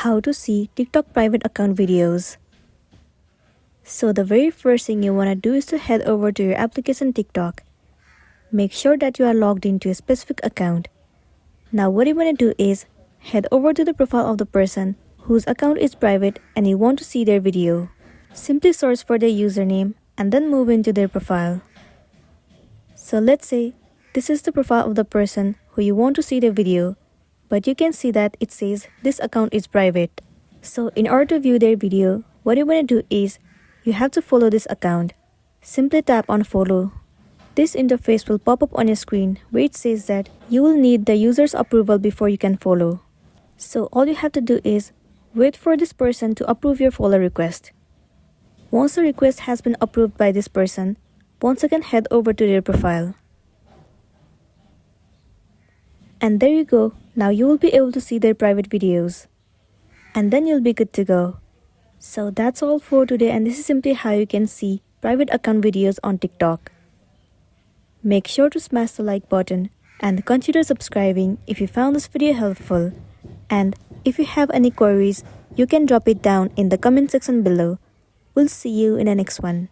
How to see TikTok private account videos. So the very first thing you want to do is to head over to your application TikTok. Make sure that you are logged into a specific account. Now what you want to do is head over to the profile of the person whose account is private and you want to see their video. Simply search for their username and then move into their profile. So let's say this is the profile of the person who you want to see the video, but you can see that it says this account is private. So in order to view their video, what you want to do is you have to follow this account. Simply tap on follow. This interface will pop up on your screen where it says that you will need the user's approval before you can follow. So all you have to do is wait for this person to approve your follow request. Once the request has been approved by this person, once again head over to their profile. And there you go, now you will be able to see their private videos. And then you'll be good to go. So that's all for today, and this is simply how you can see private account videos on TikTok. Make sure to smash the like button and consider subscribing if you found this video helpful. And if you have any queries, you can drop it down in the comment section below. We'll see you in the next one.